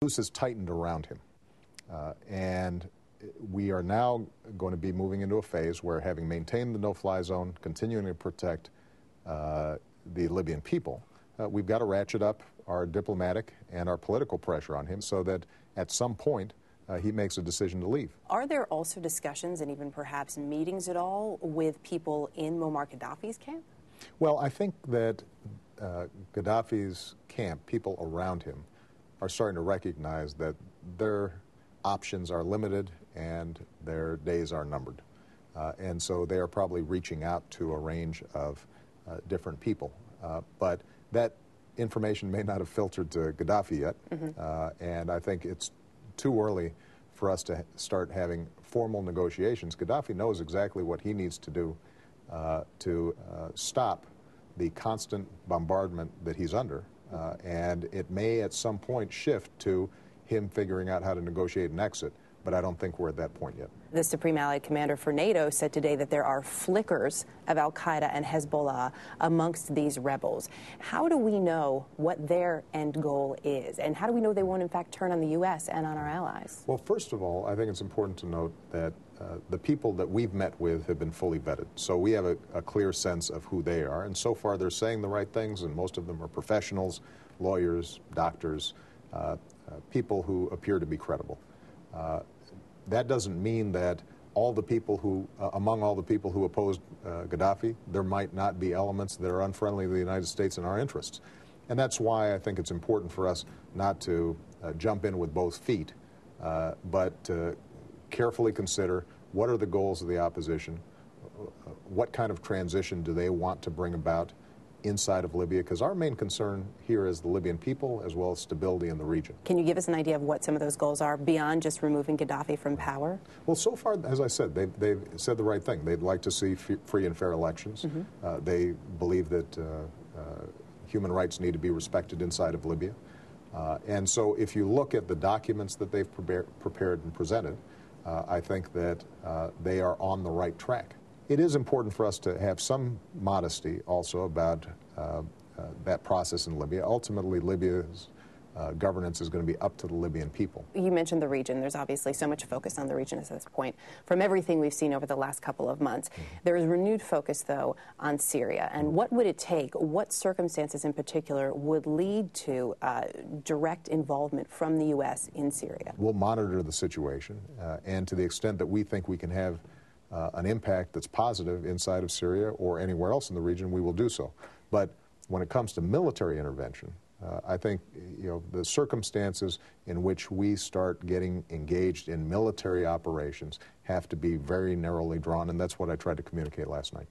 Noose has tightened around him, and we are now going to be moving into a phase where, having maintained the no-fly zone, continuing to protect the Libyan people, we've got to ratchet up our diplomatic and our political pressure on him so that at some point he makes a decision to leave. Are there also discussions and even perhaps meetings at all with people in Muammar Gaddafi's camp? Well, I think that Gaddafi's camp, people around him, are starting to recognize that their options are limited and their days are numbered. And so they are probably reaching out to a range of different people. But that information may not have filtered to Gaddafi yet. And I think it's too early for us to start having formal negotiations. Gaddafi knows exactly what he needs to do to stop the constant bombardment that he's under. And it may at some point shift to him figuring out how to negotiate an exit, but I don't think we're at that point yet. The Supreme Allied Commander for NATO said today that there are flickers of al-Qaeda and Hezbollah amongst these rebels. How do we know what their end goal is? And how do we know they won't, in fact, turn on the U.S. and on our allies? Well, first of all, I think it's important to note that the people that we've met with have been fully vetted. So we have a clear sense of who they are. And so far, they're saying the right things, and most of them are professionals, lawyers, doctors, people who appear to be credible. That doesn't mean that all the people who, among all the people who opposed Gaddafi, there might not be elements that are unfriendly to the United States and our interests. And that's why I think it's important for us not to jump in with both feet, but to carefully consider what are the goals of the opposition, what kind of transition do they want to bring about inside of Libya, because our main concern here is the Libyan people as well as stability in the region. Can you give us an idea of what some of those goals are beyond just removing Gaddafi from power? Well, so far, as I said, they've said the right thing. They'd like to see free and fair elections. They believe that human rights need to be respected inside of Libya. And so if you look at the documents that they've prepared and presented, I think that they are on the right track. It is important for us to have some modesty also about that process in Libya. Ultimately, Libya's governance is going to be up to the Libyan people. You mentioned the region. There's obviously so much focus on the region at this point. From everything we've seen over the last couple of months, there is renewed focus, though, on Syria. And what would it take, what circumstances in particular would lead to direct involvement from the U.S. in Syria? We'll monitor the situation, and to the extent that we think we can have an impact that's positive inside of Syria or anywhere else in the region, we will do so. But when it comes to military intervention, I think the circumstances in which we start getting engaged in military operations have to be very narrowly drawn, and that's what I tried to communicate last night.